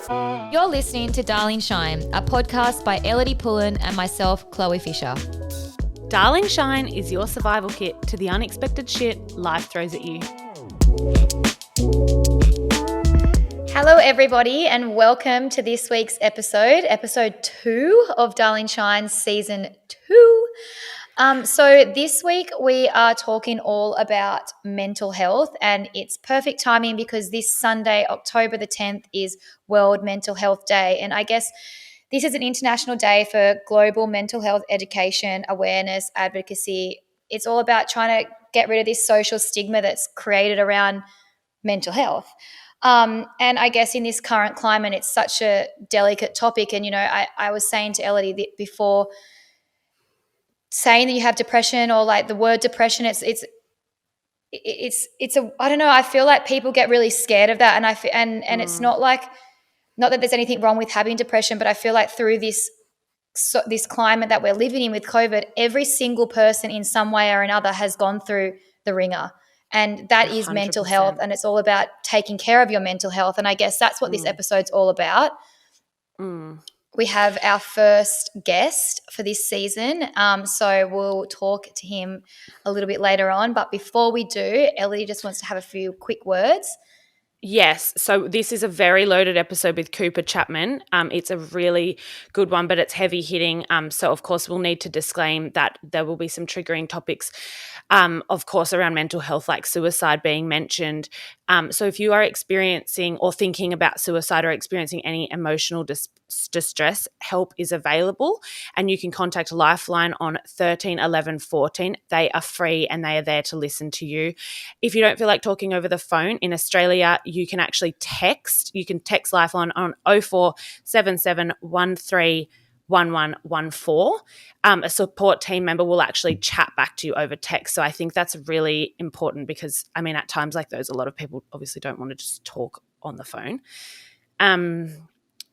You're listening to Darling Shine, a podcast by Ellidy Pullen and myself, Chloe Fisher. Darling Shine is your survival kit to the unexpected shit life throws at you. Hello, everybody, and welcome to this week's episode 2 of Darling Shine Season 2. So this week we are talking all about mental health, and it's perfect timing because this Sunday, October the 10th, is World Mental Health Day. And I guess this is an international day for global mental health education, awareness, advocacy. It's all about trying to get rid of this social stigma that's created around mental health. And I guess in this current climate, it's such a delicate topic. And, you know, I was saying to Ellidy before, saying that you have depression or like the word depression, it's a, I don't know, I feel like people get really scared of that. And it's not that there's anything wrong with having depression, but I feel like through this climate that we're living in with COVID, every single person in some way or another has gone through the ringer. And that 100%. Is mental health, and it's all about taking care of your mental health. And I guess that's what this episode's all about. We have our first guest for this season, so we'll talk to him a little bit later on. But before we do, Ellidy just wants to have a few quick words. Yes, so this is a very loaded episode with Cooper Chapman. It's a really good one, but it's heavy hitting. So, of course, we'll need to disclaim that there will be some triggering topics, of course, around mental health, like suicide being mentioned. So if you are experiencing or thinking about suicide or experiencing any emotional distress, help is available, and you can contact Lifeline on 13 11 14. They are free and they are there to listen to you. If you don't feel like talking over the phone in Australia, you can actually text. You can text Lifeline on 0477 13 1114. A support team member will actually chat back to you over text. So I think that's really important because, I mean, at times like those, a lot of people obviously don't want to just talk on the phone.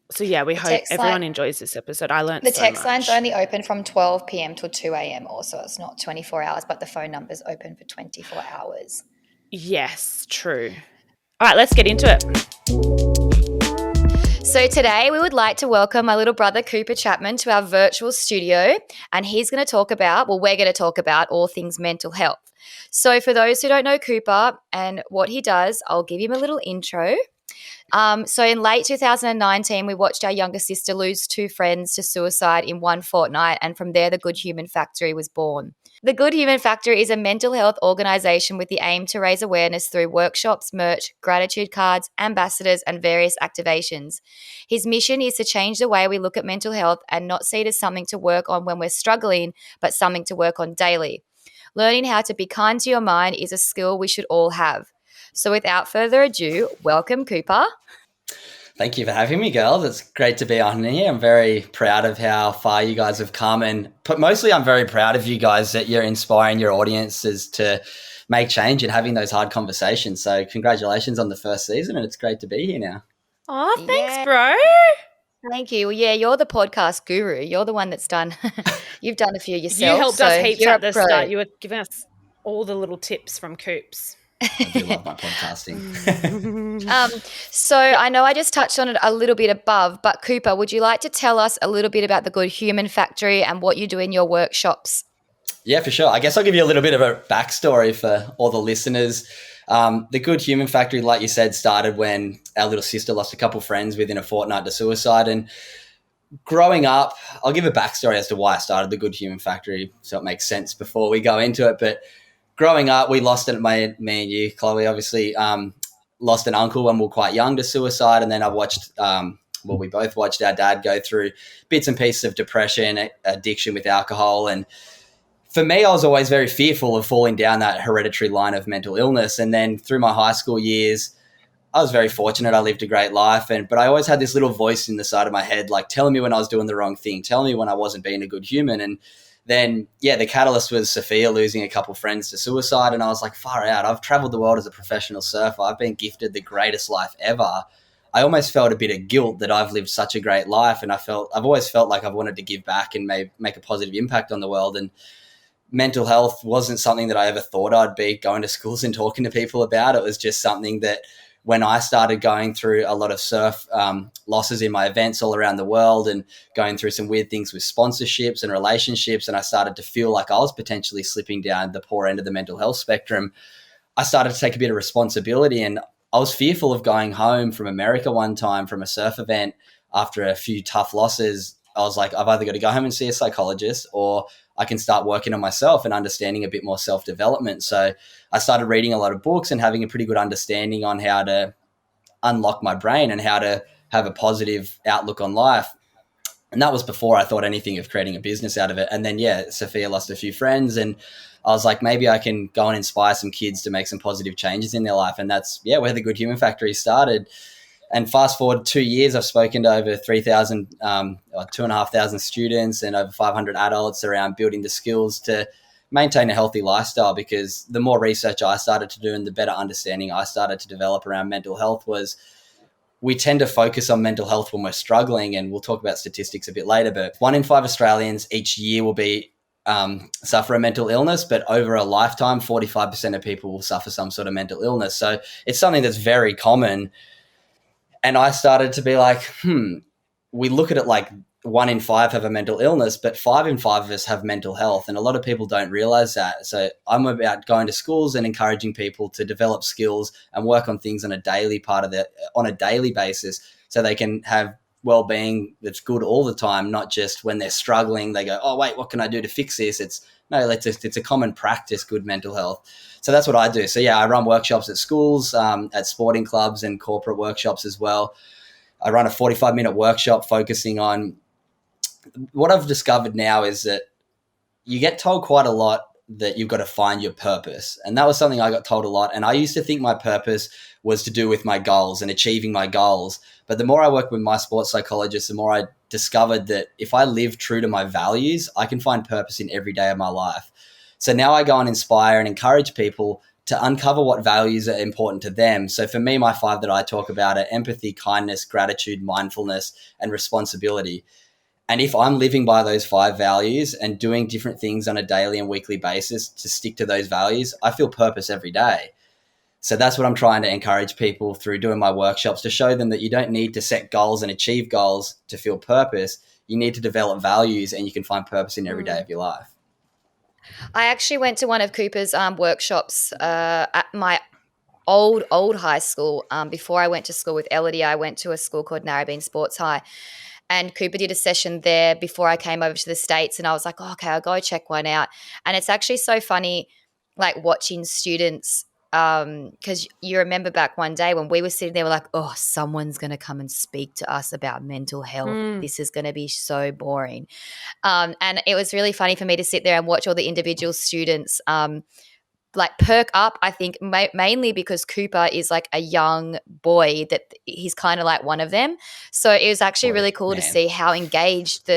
So, yeah, we hope everyone enjoys this episode. I learned the text line's only open from 12 p.m. till 2 a.m. also. It's not 24 hours, but the phone number's open for 24 hours. Yes, true. All right, let's get into it. So today we would like to welcome my little brother Cooper Chapman to our virtual studio, and we're going to talk about all things mental health. So for those who don't know Cooper and what he does, I'll give him a little intro. So in late 2019, we watched our younger sister lose 2 friends to suicide in one fortnight, and from there the Good Human Factory was born. The Good Human Factory is a mental health organisation with the aim to raise awareness through workshops, merch, gratitude cards, ambassadors, and various activations. His mission is to change the way we look at mental health and not see it as something to work on when we're struggling, but something to work on daily. Learning how to be kind to your mind is a skill we should all have. So without further ado, welcome, Cooper. Thank you for having me, girls. It's great to be on here. I'm very proud of how far you guys have come, but mostly I'm very proud of you guys that you're inspiring your audiences to make change and having those hard conversations. So congratulations on the first season, and it's great to be here now. Oh, thanks, bro. Thank you. Well, yeah, you're the podcast guru. You're the one that's done. You've done a few yourself. You helped us heaps at the start. You were giving us all the little tips from Coops. I do love my podcasting. So I know I just touched on it a little bit above, but Cooper, would you like to tell us a little bit about the Good Human Factory and what you do in your workshops? Yeah, for sure. I guess I'll give you a little bit of a backstory for all the listeners. The Good Human Factory, like you said, started when our little sister lost a couple friends within a fortnight to suicide. And growing up, I'll give a backstory as to why I started the Good Human Factory so it makes sense before we go into it. But growing up, we lost it, me and you, Chloe, obviously, lost an uncle when we were quite young to suicide. And then I watched, we both watched our dad go through bits and pieces of depression, addiction with alcohol. And for me, I was always very fearful of falling down that hereditary line of mental illness. And then through my high school years, I was very fortunate. I lived a great life. But I always had this little voice in the side of my head, like telling me when I was doing the wrong thing, telling me when I wasn't being a good human. And then, the catalyst was Sophia losing a couple friends to suicide. And I was like, far out. I've traveled the world as a professional surfer. I've been gifted the greatest life ever. I almost felt a bit of guilt that I've lived such a great life. And I've always felt like I've wanted to give back and make a positive impact on the world. And mental health wasn't something that I ever thought I'd be going to schools and talking to people about. It was just something that when I started going through a lot of surf losses in my events all around the world and going through some weird things with sponsorships and relationships, and I started to feel like I was potentially slipping down the poor end of the mental health spectrum, I started to take a bit of responsibility. And I was fearful of going home from America one time from a surf event after a few tough losses. I was like, I've either got to go home and see a psychologist, or I can start working on myself and understanding a bit more self-development. So I started reading a lot of books and having a pretty good understanding on how to unlock my brain and how to have a positive outlook on life. And that was before I thought anything of creating a business out of it. And then, Sophia lost a few friends, and I was like, maybe I can go and inspire some kids to make some positive changes in their life. And that's, where the Good Human Factory started. And fast forward 2 years, I've spoken to over 3,000, 2,500 students and over 500 adults around building the skills to maintain a healthy lifestyle. Because the more research I started to do and the better understanding I started to develop around mental health was, we tend to focus on mental health when we're struggling, and we'll talk about statistics a bit later, but 1 in 5 Australians each year will be suffer a mental illness, but over a lifetime, 45% of people will suffer some sort of mental illness. So it's something that's very common. And I started to be like, we look at it like 1 in 5 have a mental illness, but 5 in 5 of us have mental health. And a lot of people don't realize that. So I'm about going to schools and encouraging people to develop skills and work on things on a daily basis, so they can have well-being that's good all the time, not just when they're struggling. They go, oh, wait, what can I do to fix this? It's a common practice, good mental health. So that's what I do. So I run workshops at schools, at sporting clubs and corporate workshops as well. I run a 45-minute workshop focusing on what I've discovered now is that you get told quite a lot that you've got to find your purpose. And that was something I got told a lot. And I used to think my purpose was to do with my goals and achieving my goals. But the more I worked with my sports psychologist, the more I discovered that if I live true to my values, I can find purpose in every day of my life. So now I go and inspire and encourage people to uncover what values are important to them. So for me, my 5 that I talk about are empathy, kindness, gratitude, mindfulness, and responsibility. And if I'm living by those 5 values and doing different things on a daily and weekly basis to stick to those values, I feel purpose every day. So that's what I'm trying to encourage people through doing my workshops, to show them that you don't need to set goals and achieve goals to feel purpose. You need to develop values, and you can find purpose in every day of your life. I actually went to one of Cooper's workshops at my old high school. Before I went to school with Ellidy, I went to a school called Narrabeen Sports High. And Cooper did a session there before I came over to the States, and I was like, oh, okay, I'll go check one out. And it's actually so funny, like watching students, because you remember back one day when we were sitting there, we're like, oh, someone's going to come and speak to us about mental health. This is going to be so boring. And it was really funny for me to sit there and watch all the individual students like perk up, I think mainly because Cooper is like a young boy, that he's kind of like one of them. So it was actually really cool to see how engaged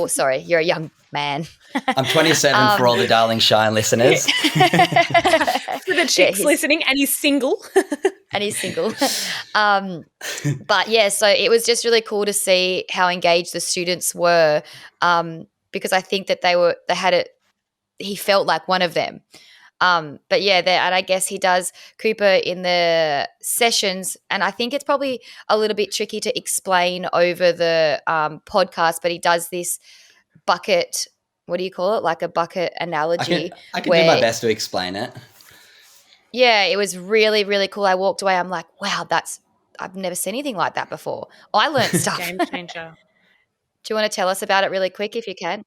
sorry, you're a young man. I'm 27 for all the Darling Shine listeners. For the chicks listening, and he's single. But so it was just really cool to see how engaged the students were, because I think that he felt like one of them. And I guess he does, Cooper, in the sessions, and I think it's probably a little bit tricky to explain over the podcast, but he does this bucket, what do you call it? Like a bucket analogy. I can do my best to explain it. Yeah, it was really, really cool. I walked away, I'm like, wow, I've never seen anything like that before. I learned stuff. Game changer. Do you want to tell us about it really quick if you can?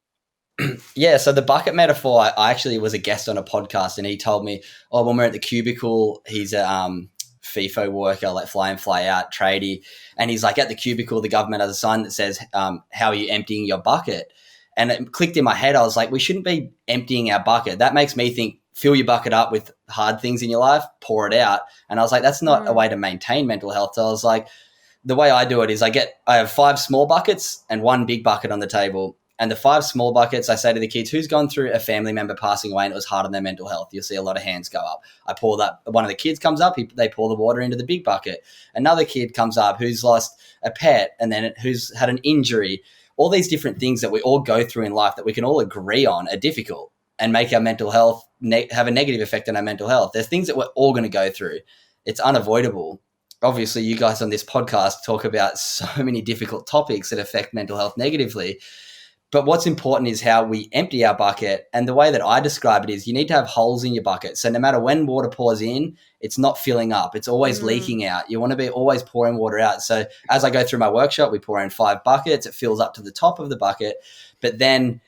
Yeah, so the bucket metaphor, I actually was a guest on a podcast, and he told me, when we're at the cubicle, he's a FIFO worker, like fly in, fly out, tradie, and he's like, at the cubicle, the government has a sign that says, how are you emptying your bucket? And it clicked in my head. I was like, we shouldn't be emptying our bucket. That makes me think, fill your bucket up with hard things in your life, pour it out. And I was like, that's not a way to maintain mental health. So I was like, the way I do it is I have 5 small buckets and 1 big bucket on the table. And the 5 small buckets, I say to the kids, who's gone through a family member passing away and it was hard on their mental health? You'll see a lot of hands go up. I pour that. One of the kids comes up, they pour the water into the big bucket. Another kid comes up who's lost a pet, and then who's had an injury. All these different things that we all go through in life that we can all agree on are difficult and make our mental health have a negative effect on our mental health. There's things that we're all going to go through. It's unavoidable. obviously you guys on this podcast talk about so many difficult topics that affect mental health negatively. But what's important is how we empty our bucket. And the way that I describe it is you need to have holes in your bucket. So no matter when water pours in, it's not filling up. It's always leaking out. You want to be always pouring water out. So as I go through my workshop, we pour in 5 buckets. It fills up to the top of the bucket. But then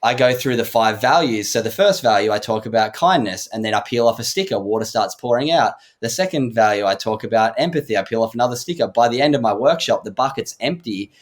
I go through the 5 values. So the first value, I talk about kindness, and then I peel off a sticker. Water starts pouring out. The second value, I talk about empathy. I peel off another sticker. By the end of my workshop, the bucket's empty.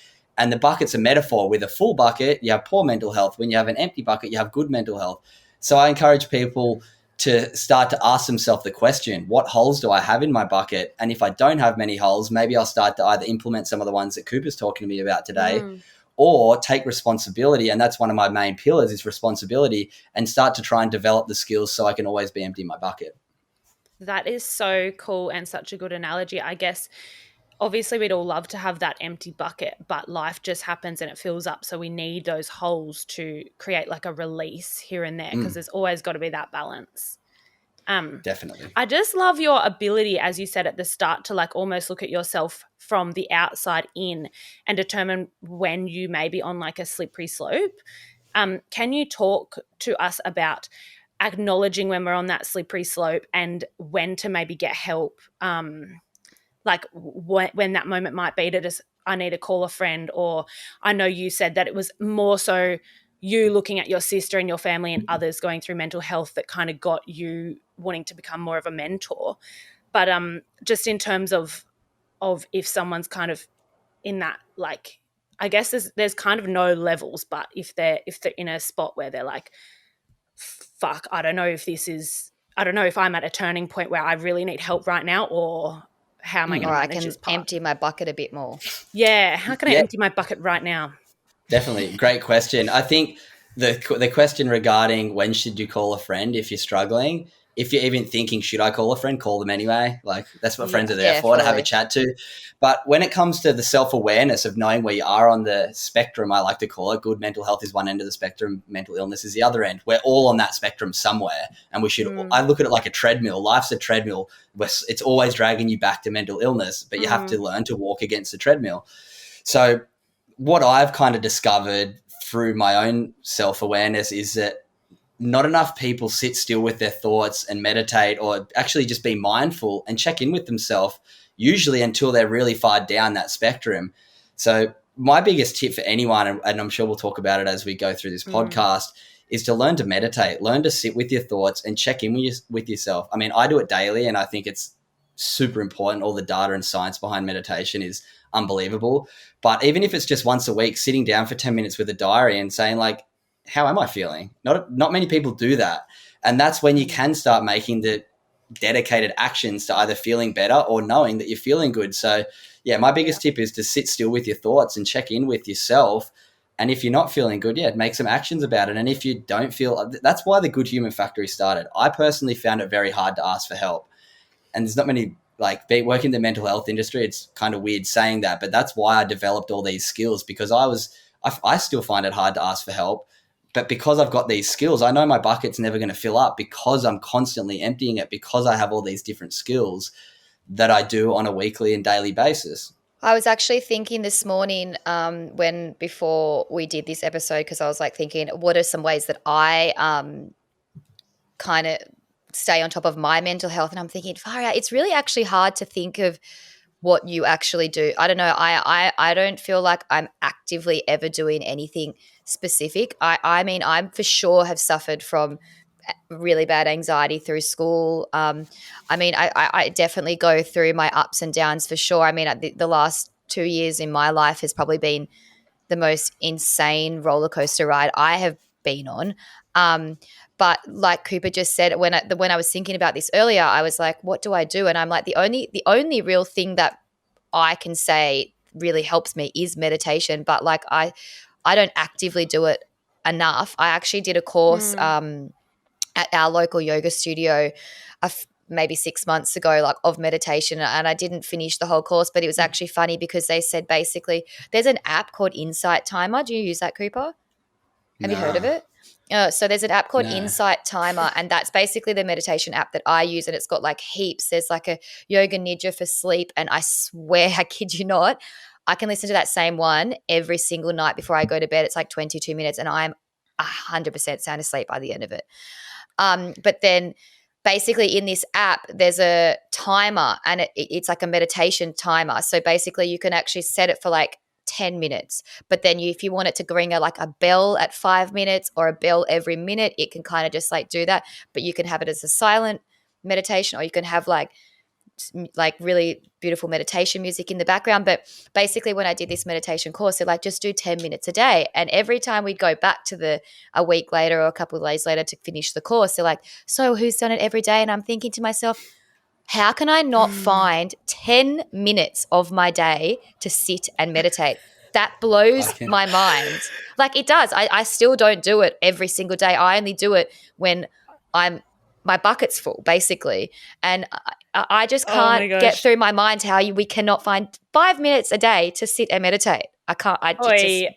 And the bucket's a metaphor. With a full bucket, you have poor mental health. When you have an empty bucket, you have good mental health. So I encourage people to start to ask themselves the question, what holes do I have in my bucket? And if I don't have many holes, maybe I'll start to either implement some of the ones that Cooper's talking to me about today, or take responsibility. And that's one of my main pillars, is responsibility, and start to try and develop the skills so I can always be empty in my bucket. That is so cool and such a good analogy. I guess obviously we'd all love to have that empty bucket, but life just happens and it fills up. So we need those holes to create like a release here and there, because there's always got to be that balance. Definitely. I just love your ability, as you said at the start, to like almost look at yourself from the outside in and determine when you may be on like a slippery slope. Can you talk to us about acknowledging when we're on that slippery slope and when to maybe get help? Like when that moment might be to just, I need to call a friend. Or I know you said that it was more so you looking at your sister and your family and others going through mental health that kind of got you wanting to become more of a mentor. But just in terms of if someone's kind of in that, like, I guess there's kind of no levels, but if they're in a spot where they're like, fuck, I don't know if I'm at a turning point where I really need help right now, or how am I going to manage this part? Empty my bucket a bit more. Yeah, how can I empty my bucket right now? Definitely. Great question. I think the question regarding when should you call a friend if you're struggling, if you're even thinking, should I call a friend, call them anyway. Like, that's what friends are there for, to have a chat to. But when it comes to the self-awareness of knowing where you are on the spectrum, I like to call it, good mental health is one end of the spectrum, mental illness is the other end. We're all on that spectrum somewhere. And we should, I look at it like a treadmill. Life's a treadmill. It's always dragging you back to mental illness, but you have to learn to walk against the treadmill. So what I've kind of discovered through my own self-awareness is that not enough people sit still with their thoughts and meditate, or actually just be mindful and check in with themselves, usually until they're really far down that spectrum. So my biggest tip for anyone, and I'm sure we'll talk about it as we go through this podcast, is to learn to meditate, learn to sit with your thoughts and check in with yourself. I mean, I do it daily, and I think it's super important. All the data and science behind meditation is unbelievable. But even if it's just once a week, sitting down for 10 minutes with a diary and saying, like, how am I feeling? Not many people do that. And that's when you can start making the dedicated actions to either feeling better or knowing that you're feeling good. So yeah, my biggest tip is to sit still with your thoughts and check in with yourself. And if you're not feeling good, make some actions about it. And if you don't feel, that's why the Good Human Factory started. I personally found it very hard to ask for help. And there's not many, like, working in the mental health industry, it's kind of weird saying that, but that's why I developed all these skills, because I still find it hard to ask for help. But because I've got these skills, I know my bucket's never going to fill up, because I'm constantly emptying it, because I have all these different skills that I do on a weekly and daily basis. I was actually thinking this morning before we did this episode, because I was like thinking, what are some ways that I kind of stay on top of my mental health? And I'm thinking, far out, it's really actually hard to think of what you actually do. I don't know. I don't feel like I'm actively ever doing anything specific. I mean, I for sure have suffered from really bad anxiety through school. I mean, I definitely go through my ups and downs for sure. I mean, the last 2 years in my life has probably been the most insane roller coaster ride I have been on. But like Cooper just said, when I was thinking about this earlier, I was like, what do I do? And I'm like, the only real thing that I can say really helps me is meditation. But like I don't actively do it enough. I actually did a course at our local yoga studio maybe 6 months ago, like, of meditation, and I didn't finish the whole course, but it was actually funny because they said basically there's an app called Insight Timer. Do you use that, Cooper? Have you heard of it? So there's an app called No. Insight Timer, and that's basically the meditation app that I use, and it's got like heaps. There's like a yoga nidra for sleep, and I swear, I kid you not, I can listen to that same one every single night before I go to bed. It's like 22 minutes, and I'm 100% sound asleep by the end of it. But then basically in this app, there's a timer, and it's like a meditation timer. So basically you can actually set it for like 10 minutes, but then if you want it to ring like a bell at 5 minutes or a bell every minute, it can kind of just like do that. But you can have it as a silent meditation, or you can have like really beautiful meditation music in the background. But basically when I did this meditation course, they're like, just do 10 minutes a day. And every time we'd go back to a week later or a couple of days later to finish the course, they're like, so who's done it every day? And I'm thinking to myself, how can I not find 10 minutes of my day to sit and meditate? That blows my mind. Like, it does. I still don't do it every single day. I only do it when my bucket's full, basically. And I just can't get through my mind how we cannot find 5 minutes a day to sit and meditate. I can't.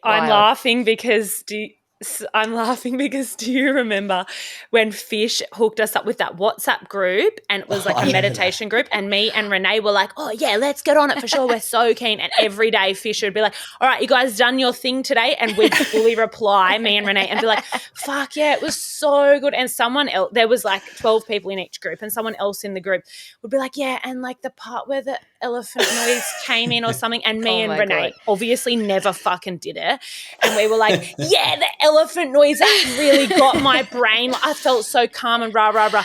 I'm laughing because do you remember when Fish hooked us up with that WhatsApp group, and it was like a meditation group, and me and Renee were like, oh yeah, let's get on it for sure. We're so keen. And every day Fish would be like, all right, you guys done your thing today? And we'd fully reply, me and Renee, and be like, fuck yeah, it was so good. And someone else, there was like 12 people in each group, and someone else in the group would be like, yeah, and like the part where the elephant noise came in or something, and me and Renee obviously never fucking did it. And we were like, yeah, the elephant noise, that really got my brain. I felt so calm and rah.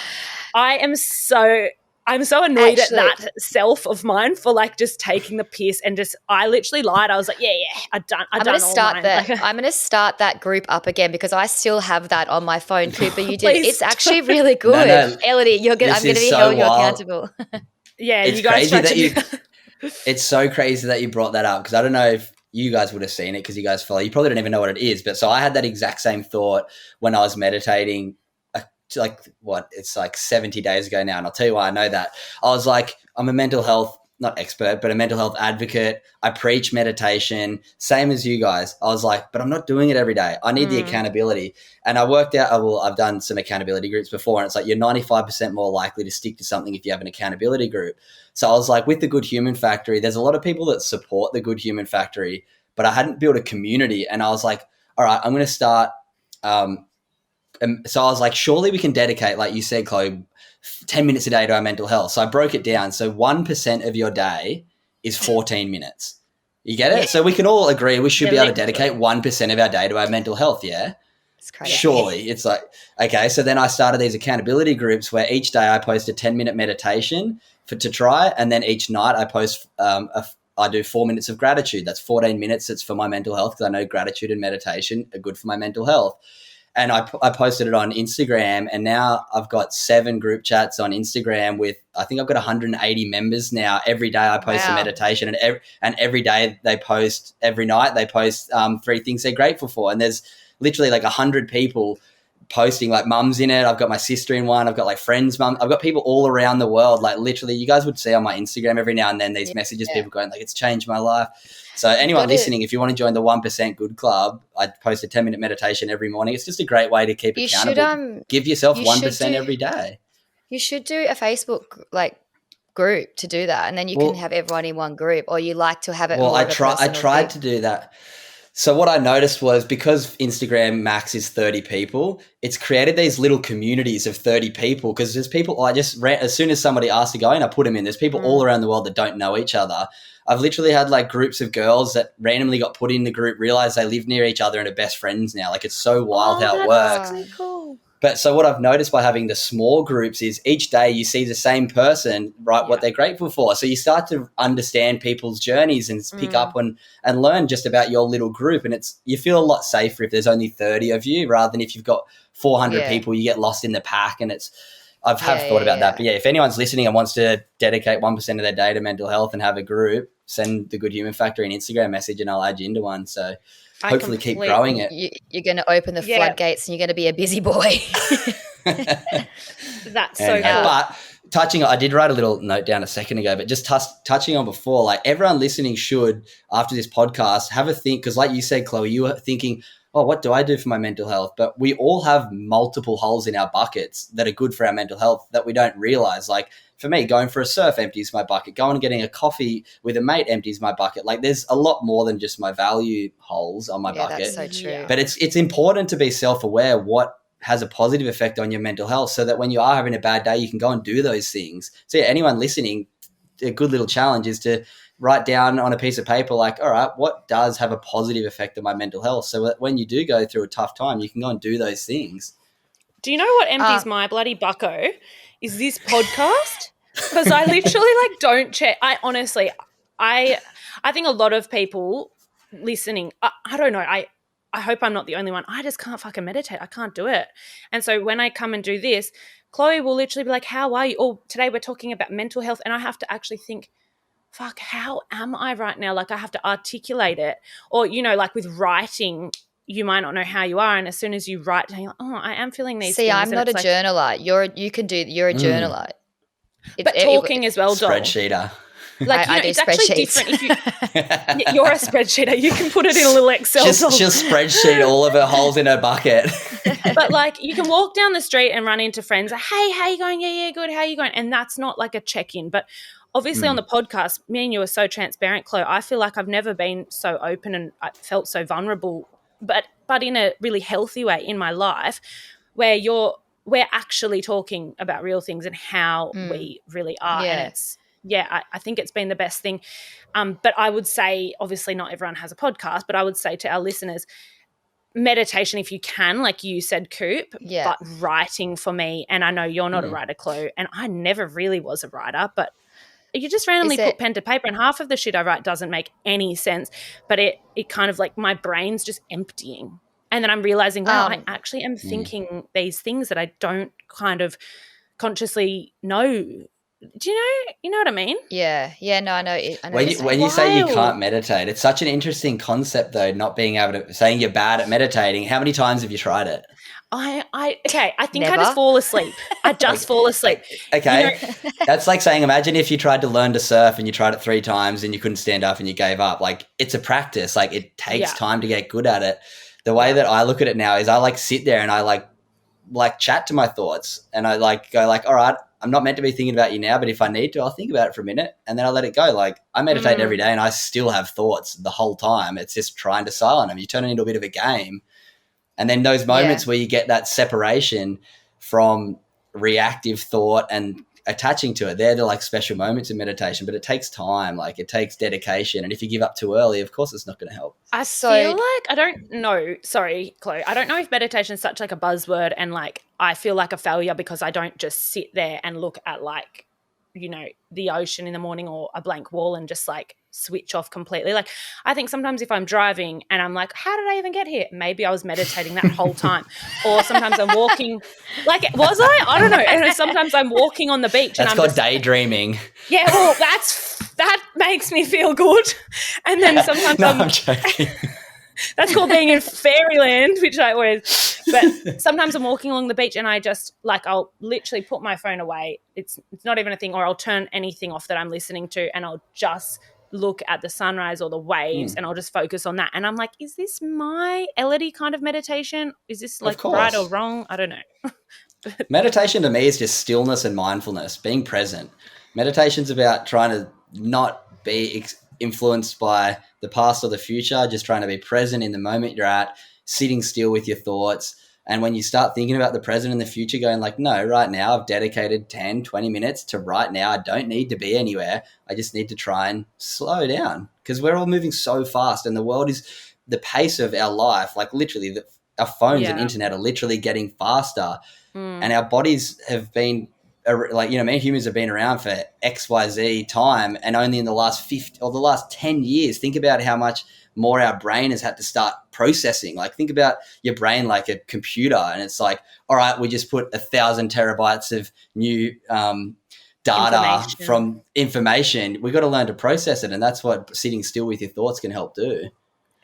I'm so annoyed at that self of mine for like just taking the piss and I literally lied. I was like, yeah, I'm going to start that. I'm going to start that group up again because I still have that on my phone. Cooper, you did. It's actually really good. No. Ellidy, I'm going to be held accountable. Yeah, it's you guys crazy it's so crazy that you brought that up, because I don't know if you guys would have seen it because you guys follow. You probably don't even know what it is. But so I had that exact same thought when I was meditating, it's like 70 days ago now. And I'll tell you why I know that. I was like, I'm a mental health, not expert, but a mental health advocate. I preach meditation, same as you guys. I was like, but I'm not doing it every day. I need the accountability. And I worked out, I've done some accountability groups before, and it's like you're 95% more likely to stick to something if you have an accountability group. So I was like, with the Good Human Factory, there's a lot of people that support the Good Human Factory, but I hadn't built a community. And I was like, all right, I'm going to start. So I was like, surely we can dedicate, like you said, Chloe, 10 minutes a day to our mental health. So I broke it down. So 1% of your day is 14 minutes. You get it? Yeah. So we can all agree we should be able to dedicate 1% of our day to our mental health, yeah? It's crazy. Surely. It's like, okay, so then I started these accountability groups where each day I post a 10-minute meditation to try, and then each night I post I do 4 minutes of gratitude. That's 14 minutes. It's for my mental health, because I know gratitude and meditation are good for my mental health. And I posted it on Instagram, and now I've got 7 group chats on Instagram with, I think I've got 180 members now. Every day I post a meditation, and every day they post, every night they post 3 things they're grateful for. And there's literally like 100 people posting, like mums in it. I've got my sister in one. I've got like friends' mum. I've got people all around the world. Like literally, you guys would see on my Instagram every now and then these messages, people going like, it's changed my life. So anyone listening, if you want to join the 1% Good Club, I post a 10-minute meditation every morning. It's just a great way to keep accountable. Give yourself 1% every day. You should do a Facebook group to do that, and then you can have everyone in one group, or you like to have it more of a personal I tried to do that. So what I noticed was, because Instagram max is 30 people, it's created these little communities of 30 people, because there's people, as soon as somebody asks to go in, I put them in. There's people all around the world that don't know each other. I've literally had like groups of girls that randomly got put in the group, realized they live near each other and are best friends now. Like, it's so wild how it works. So cool. But so what I've noticed by having the small groups is each day you see the same person write what they're grateful for. So you start to understand people's journeys and pick up and learn just about your little group. And you feel a lot safer if there's only 30 of you, rather than if you've got 400 people, you get lost in the pack. And I've thought about that. But yeah, if anyone's listening and wants to dedicate 1% of their day to mental health and have a group, send the Good Human Factory an Instagram message and I'll add you into one. So hopefully keep growing it. You're going to open the floodgates and you're going to be a busy boy. That's so cool. But I did write a little note down a second ago, but just touching on before, like everyone listening should, after this podcast, have a think, because like you said, Chloe, you were thinking, oh, what do I do for my mental health? But we all have multiple holes in our buckets that are good for our mental health that we don't realize. Like for me, going for a surf empties my bucket. Going and getting a coffee with a mate empties my bucket. Like there's a lot more than just my value holes on my bucket. That's so true. But it's important to be self-aware what has a positive effect on your mental health so that when you are having a bad day, you can go and do those things. So yeah, anyone listening, a good little challenge is to write down on a piece of paper, like, all right, what does have a positive effect on my mental health? So that when you do go through a tough time, you can go and do those things. Do you know what empties my bloody bucko? Is this podcast? Because I literally like don't check. I honestly, I think a lot of people listening, I don't know, I hope I'm not the only one. I just can't fucking meditate. I can't do it. And so when I come and do this, Chloe will literally be like, how are you? Oh, today we're talking about mental health. And I have to actually think, fuck, how am I right now? Like I have to articulate it. Or, you know, like with writing, you might not know how you are. And as soon as you write, you're like, oh, I am feeling these things. See, I'm not a journaler. You're a journaler. But talking as well, doll. Spreadsheeter. Like, I do it's actually different if you're a spreadsheeter. You can put it in a little Excel doll. She'll spreadsheet all of her holes in her bucket. But like you can walk down the street and run into friends. Like, hey, how you going? Yeah, good. How you going? And that's not like a check-in. But obviously on the podcast, me and you are so transparent, Chloe. I feel like I've never been so open and I felt so vulnerable, but in a really healthy way in my life where we're actually talking about real things and how we really are. Yeah. And it's, I think it's been the best thing. But I would say, obviously not everyone has a podcast, but I would say to our listeners, meditation if you can, like you said, Coop, but writing for me, and I know you're not a writer, Chloe, and I never really was a writer, but you just randomly put pen to paper and half of the shit I write doesn't make any sense, but it kind of like my brain's just emptying. And then I'm realizing, wow, I actually am thinking these things that I don't kind of consciously know. Do you know what I mean? Yeah. No, I know. When you say you can't meditate, it's such an interesting concept though, not being able to, saying you're bad at meditating. How many times have you tried it? I think I just fall asleep. I just fall asleep. Okay. That's like saying, imagine if you tried to learn to surf and you tried it 3 times and you couldn't stand up and you gave up. Like it's a practice. Like it takes time to get good at it. The way that I look at it now is I like sit there and I like chat to my thoughts and I like go like, all right, I'm not meant to be thinking about you now, but if I need to, I'll think about it for a minute and then I'll let it go. Like I meditate every day and I still have thoughts the whole time. It's just trying to silence them. You turn it into a bit of a game. And then those moments where you get that separation from reactive thought and attaching to it, they're the like special moments in meditation, but it takes time. Like it takes dedication. And if you give up too early, of course it's not going to help. I feel like, I don't know, sorry, Chloe, I don't know if meditation is such like a buzzword and like I feel like a failure because I don't just sit there and look at like, you know, the ocean in the morning or a blank wall and just like switch off completely. Like I think sometimes if I'm driving and I'm like, how did I even get here? Maybe I was meditating that whole time. Or sometimes I'm walking, like was I don't know. And sometimes I'm walking on the beach. That's and I'm called just, daydreaming. Yeah, well that makes me feel good. And then sometimes I'm joking. That's called being in fairyland, which I always, but sometimes I'm walking along the beach and I just like, I'll literally put my phone away. It's not even a thing, or I'll turn anything off that I'm listening to and I'll just look at the sunrise or the waves and I'll just focus on that. And I'm like, is this my Ellidy kind of meditation? Is this like right or wrong? I don't know. Meditation to me is just stillness and mindfulness, being present. Meditation's about trying to not be influenced by the past or the future, just trying to be present in the moment you're at, sitting still with your thoughts. And when you start thinking about the present and the future, going like, no, right now I've dedicated 10, 20 minutes to right now. I don't need to be anywhere. I just need to try and slow down because we're all moving so fast and the world is the pace of our life. Like literally our phones and internet are literally getting faster and our bodies have been like, you know, many humans have been around for XYZ time and only in the last 50 or the last 10 years, think about how much more our brain has had to start processing. Like think about your brain like a computer and it's like, all right, we just put 1,000 terabytes of new data from information. We've got to learn to process it. And that's what sitting still with your thoughts can help do.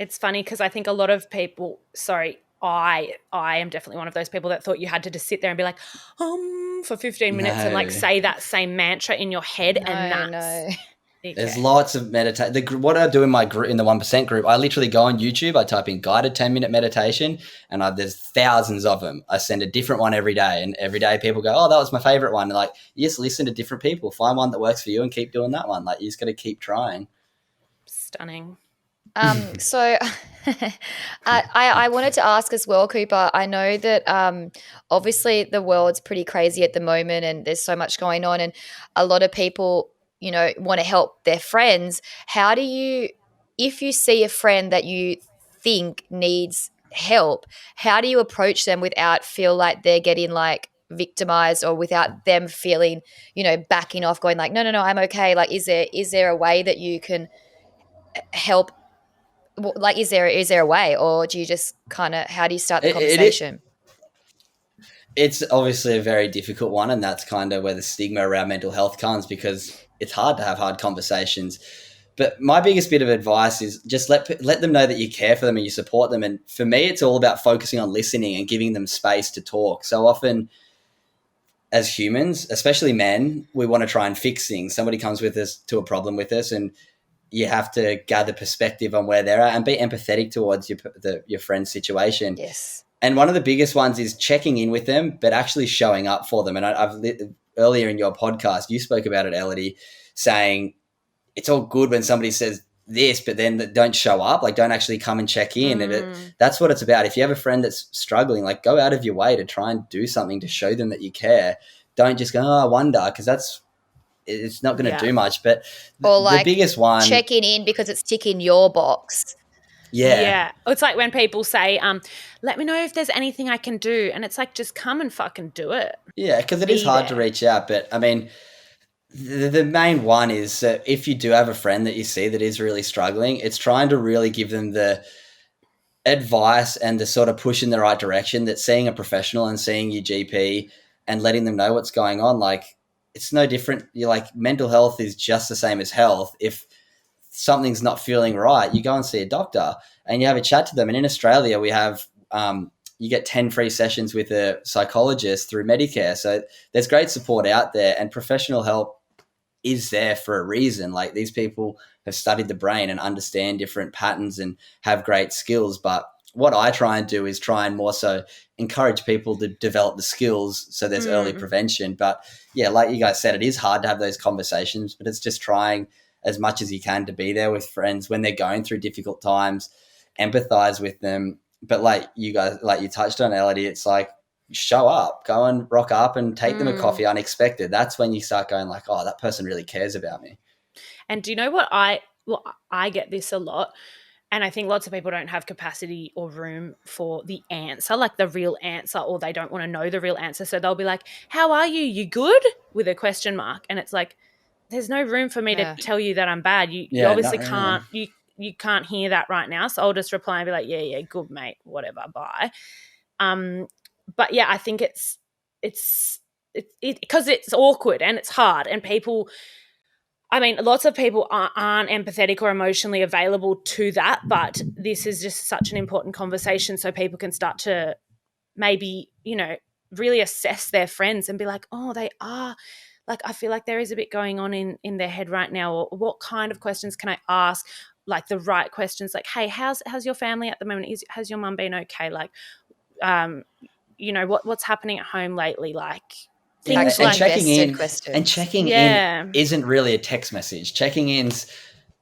It's funny because I think a lot of people, I am definitely one of those people that thought you had to just sit there and be like, for 15 minutes and like say that same mantra in your head. Okay. There's lots of meditation. What I do in my group, in the 1% group, I literally go on YouTube, I type in guided 10-minute meditation, and there's thousands of them. I send a different one every day, and every day people go, oh, that was my favorite one. And like, you just listen to different people, find one that works for you and keep doing that one. Like, you just got to keep trying. Stunning. So I wanted to ask as well, Cooper, I know that obviously the world's pretty crazy at the moment and there's so much going on and a lot of people, want to help their friends. How do you, if you see a friend that you think needs help, how do you approach them without feel like they're getting like victimized or without them feeling, backing off going like, no, I'm okay. Like, is there a way that you can help? Like, is there a way, or do you just kind of, how do you start the conversation? It's obviously a very difficult one, and that's kind of where the stigma around mental health comes, because it's hard to have hard conversations. But my biggest bit of advice is just let them know that you care for them and you support them. And for me, it's all about focusing on listening and giving them space to talk. So often as humans, especially men, we want to try and fix things. Somebody comes with us to a problem with us, and you have to gather perspective on where they're at and be empathetic towards your friend's situation. Yes. And one of the biggest ones is checking in with them, but actually showing up for them. And earlier in your podcast, you spoke about it, Ellidy, saying it's all good when somebody says this, but then don't show up, like don't actually come and check in. And that's what it's about. If you have a friend that's struggling, like go out of your way to try and do something to show them that you care. Don't just go, oh, I wonder, because it's not going to do much. But the biggest one, checking in because it's ticking your box. Yeah. It's like when people say, let me know if there's anything I can do. And it's like, just come and fucking do it. Yeah, because it is hard to reach out. But I mean, the main one is that if you do have a friend that you see that is really struggling, it's trying to really give them the advice and the sort of push in the right direction, that seeing a professional and seeing your GP and letting them know what's going on. Like, it's no different. You're like, mental health is just the same as health. If something's not feeling right, you go and see a doctor and you have a chat to them. And in Australia, we have you get 10 free sessions with a psychologist through Medicare. So there's great support out there, and professional help is there for a reason. Like, these people have studied the brain and understand different patterns and have great skills. But what I try and do is try and more so encourage people to develop the skills so there's early prevention. But yeah, like you guys said, it is hard to have those conversations, but it's just trying as much as you can to be there with friends when they're going through difficult times, empathize with them. But like you touched on, Ellidy, it's like, show up, go and rock up and take them a coffee unexpected. That's when you start going like, oh, that person really cares about me. And do you know what I get this a lot, and I think lots of people don't have capacity or room for the answer, like the real answer, or they don't want to know the real answer. So they'll be like, how are you? You good? With a question mark. And it's like, there's no room for me to tell you that I'm bad. You obviously can't, you can't hear that right now. So I'll just reply and be like, yeah, good, mate, whatever, bye. But yeah, I think it's because it's awkward and it's hard, and people, I mean, lots of people aren't empathetic or emotionally available to that, but this is just such an important conversation so people can start to maybe, really assess their friends and be like, oh, they are, like, I feel like there is a bit going on in their head right now, or what kind of questions can I ask? Like the right questions, like, hey, how's your family at the moment? Has your mum been okay? Like, what's happening at home lately? Like, things like checking in questions. And checking in isn't really a text message. Checking in's,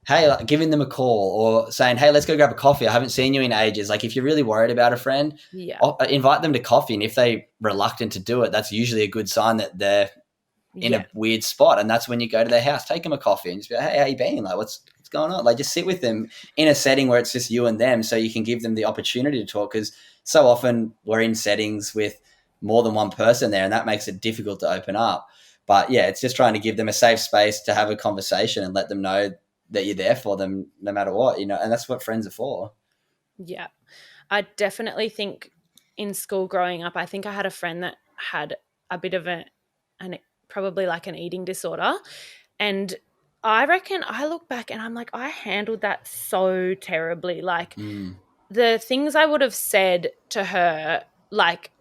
hey, like, giving them a call or saying, hey, let's go grab a coffee. I haven't seen you in ages. Like, if you're really worried about a friend, invite them to coffee. And if they're reluctant to do it, that's usually a good sign that they're in a weird spot. And that's when you go to their house, take them a coffee and just be like, hey, how you been? Like, what's going on? Like, just sit with them in a setting where it's just you and them, so you can give them the opportunity to talk. Because so often we're in settings with more than one person there, and that makes it difficult to open up. But yeah, it's just trying to give them a safe space to have a conversation and let them know that you're there for them no matter what, and that's what friends are for. Yeah. I definitely think in school growing up, I think I had a friend that had a bit of probably like an eating disorder. And I reckon I look back and I'm like, I handled that so terribly. Like the things I would have said to her, like,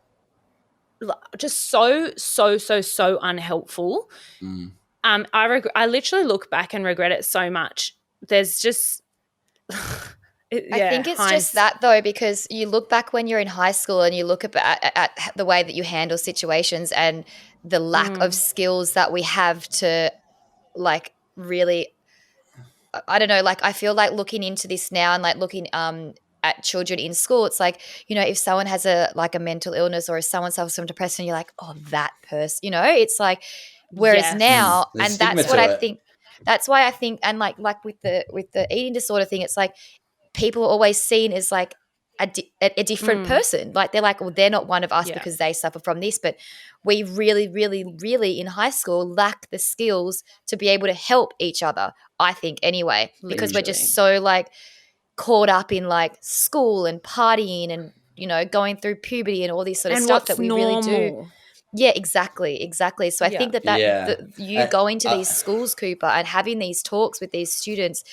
just so unhelpful. I literally look back and regret it so much. There's just I think it's just that though, because you look back when you're in high school and you look at the way that you handle situations and the lack of skills that we have to like really, I don't know, like I feel like looking into this now and like looking at children in school, it's like, you know, if someone has a mental illness or if someone suffers from depression, you're like, oh, that person, you know, it's like, whereas now, There's and stigma that's what to I it. think, that's why I think, and like with the eating disorder thing, it's like people are always seen as like a different person. Like they're like, well, they're not one of us because they suffer from this. But we really, really, really in high school lack the skills to be able to help each other, I think anyway, because we're just so like caught up in like school and partying and, you know, going through puberty and all this sort of stuff that we really do. Yeah, exactly. So I think that you going to these schools, Cooper, and having these talks with these students,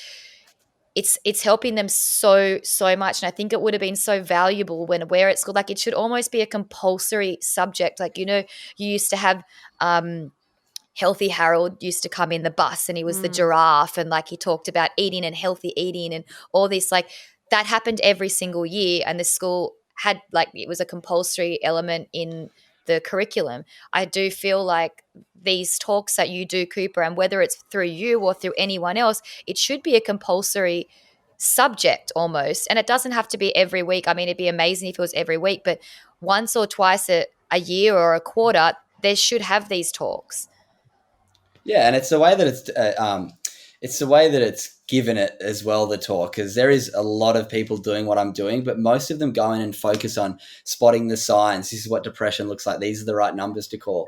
it's helping them so much. And I think it would have been so valuable when we're at school. Like it should almost be a compulsory subject. Like, you know, you used to have Healthy Harold used to come in the bus and he was the giraffe and like he talked about eating and healthy eating and all this, like that happened every single year, and the school had like it was a compulsory element in the curriculum. I do feel like these talks that you do, Cooper, and whether it's through you or through anyone else, it should be a compulsory subject almost. And it doesn't have to be every week. I mean, it'd be amazing if it was every week, but once or twice a year or a quarter, they should have these talks. Yeah, and it's the way that it's the way that it's given it as well, the talk, because there is a lot of people doing what I'm doing, but most of them go in and focus on spotting the signs. This is what depression looks like. These are the right numbers to call.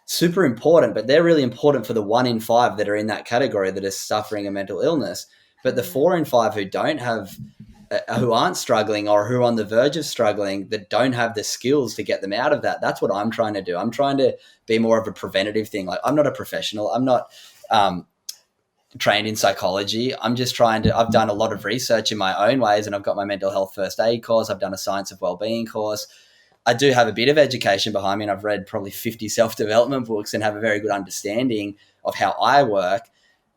Super important, but they're really important for the 1 in 5 that are in that category that are suffering a mental illness. But the 4 in 5 who don't have, who aren't struggling or who are on the verge of struggling, that don't have the skills to get them out of that. That's what I'm trying to do. I'm trying to be more of a preventative thing. Like I'm not a professional. I'm not trained in psychology. I'm just trying to, I've done a lot of research in my own ways, and I've got my mental health first aid course. I've done a science of wellbeing course. I do have a bit of education behind me, and I've read probably 50 self-development books and have a very good understanding of how I work.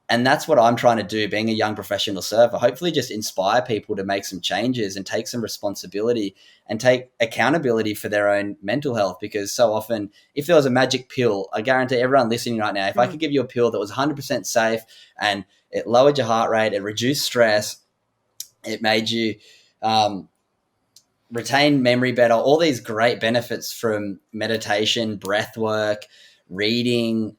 And that's what I'm trying to do, being a young professional surfer, hopefully just inspire people to make some changes and take some responsibility and take accountability for their own mental health. Because so often, if there was a magic pill, I guarantee everyone listening right now, if I could give you a pill that was 100% safe and it lowered your heart rate, it reduced stress, it made you retain memory better, all these great benefits from meditation, breath work, reading,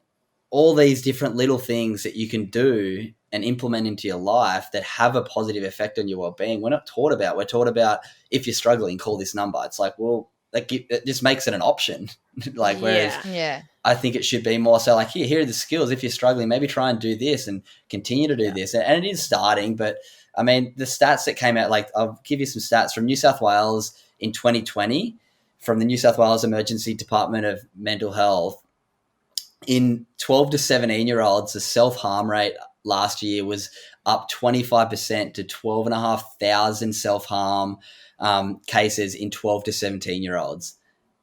all these different little things that you can do and implement into your life that have a positive effect on your well-being. We're not taught about. We're taught about, if you're struggling, call this number. It's like, well, like it just makes it an option. Like, whereas I think it should be more so like, here are the skills. If you're struggling, maybe try and do this and continue to do this. And it is starting, but I mean, the stats that came out, like I'll give you some stats from New South Wales in 2020, from the New South Wales Emergency Department of Mental Health. In 12 to 17-year-olds, the self-harm rate last year was up 25% to 12,500 self-harm cases in 12 to 17-year-olds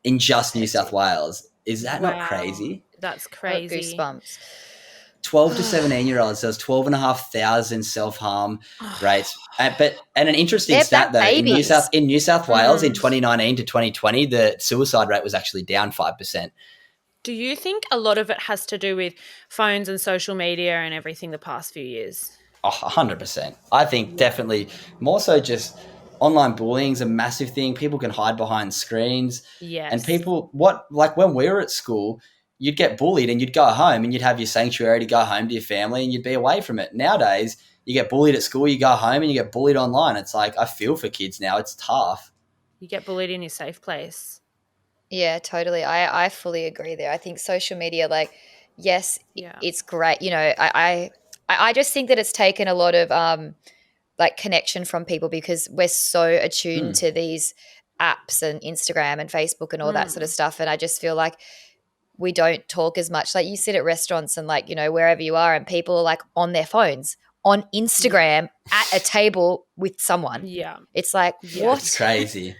in just New South Wales. Is that not crazy? That's crazy. Goosebumps. 12 to 17-year-olds, there's 12,500 self-harm rates. And an interesting stat, though, in New South Wales in 2019 to 2020, the suicide rate was actually down 5%. Do you think a lot of it has to do with phones and social media and everything the past few years? Oh, 100%. I think definitely more so just online bullying is a massive thing. People can hide behind screens. Yes. And people, like when we were at school, you'd get bullied and you'd go home and you'd have your sanctuary to go home to your family and you'd be away from it. Nowadays, you get bullied at school, you go home and you get bullied online. It's like, I feel for kids now. It's tough. You get bullied in your safe place. Yeah, totally. I fully agree there. I think social media, like, yes, it's great. You know, I just think that it's taken a lot of like connection from people because we're so attuned to these apps and Instagram and Facebook and all that sort of stuff. And I just feel like we don't talk as much. Like you sit at restaurants and like, you know, wherever you are and people are like on their phones, on Instagram at a table with someone. Yeah. It's like, what? It's crazy.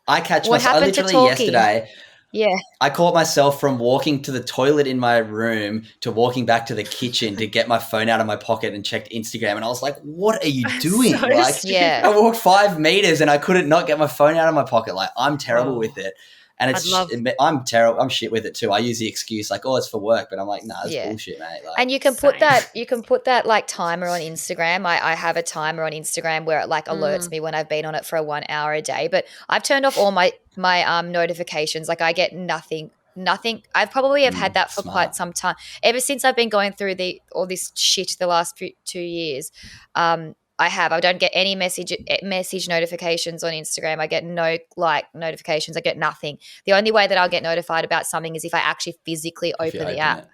I catch myself. I literally yesterday, Yeah. I caught myself from walking to the toilet in my room to walking back to the kitchen to get my phone out of my pocket and checked Instagram. And I was like, what are you doing? So Like, stupid. I walked 5 meters and I couldn't not get my phone out of my pocket. Like, I'm terrible with it. And I'm terrible. I'm shit with it too. I use the excuse like, oh, it's for work. But I'm like, nah, that's bullshit, mate. Like, and you can put that like timer on Instagram. I have a timer on Instagram where it like alerts me when I've been on it for 1 hour a day. But I've turned off all my notifications. Like I get nothing. I probably have had that for quite some time. Ever since I've been going through all this shit the last 2 years. I don't get any message notifications on Instagram. I get no like notifications. I get nothing. The only way that I'll get notified about something is if I actually physically open the app.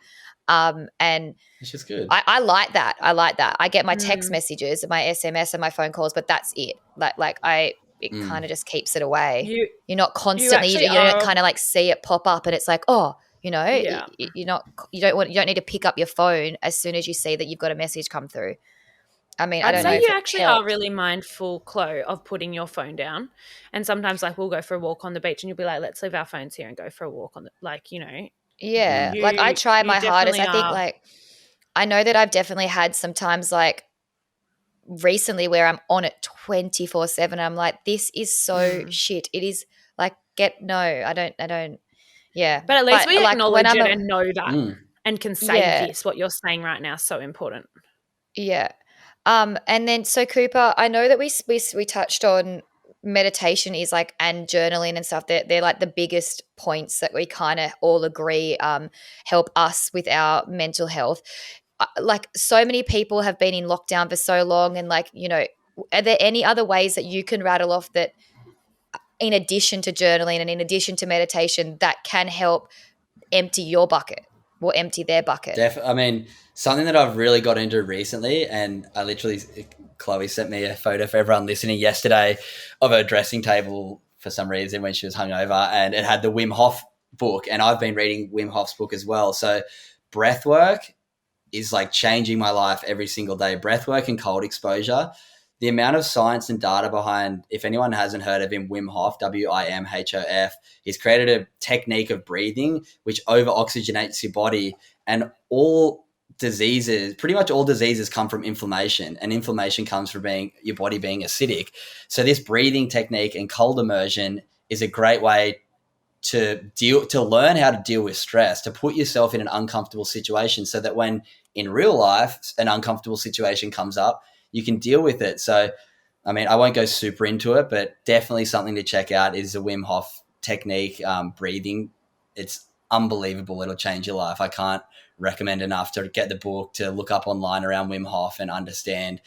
And it's just good. I like that. I get my text messages, my SMS, and my phone calls, but that's it. It kind of just keeps it away. You're not constantly. You don't kind of like see it pop up, and it's like, oh, you know, you don't need to pick up your phone as soon as you see that you've got a message come through. I mean, I don't know. I'd say you actually are really mindful, Chloe, of putting your phone down. And sometimes, like, we'll go for a walk on the beach, and you'll be like, "Let's leave our phones here and go for a walk on the," like, you know. Yeah, like I try my hardest. I think, like, I know that I've definitely had some times, like, recently where I'm on it 24/7. I'm like, this is so shit. It is like, I don't. Yeah, but at least we like, acknowledge it and know that and can say this. What you're saying right now is so important. Yeah. And then, so Cooper, I know that we touched on meditation is like, and journaling and stuff. They're like the biggest points that we kind of all agree help us with our mental health. Like, so many people have been in lockdown for so long, and like, you know, are there any other ways that you can rattle off that, in addition to journaling and in addition to meditation, that can help empty your bucket or empty their bucket? I mean, something that I've really got into recently, and Chloe sent me a photo for everyone listening yesterday of her dressing table for some reason when she was hungover, and it had the Wim Hof book, and I've been reading Wim Hof's book as well. So breath work is like changing my life every single day. Breath work and cold exposure. The amount of science and data behind, if anyone hasn't heard of him, Wim Hof, WIMHOF, he's created a technique of breathing which over-oxygenates your body, and pretty much all diseases come from inflammation, and inflammation comes from your body being acidic. So this breathing technique and cold immersion is a great way to learn how to deal with stress, to put yourself in an uncomfortable situation so that when in real life an uncomfortable situation comes up, you can deal with it. So, I mean, I won't go super into it, but definitely something to check out is the Wim Hof technique, breathing. It's unbelievable. It'll change your life. I can't recommend enough to get the book, to look up online around Wim Hof and understand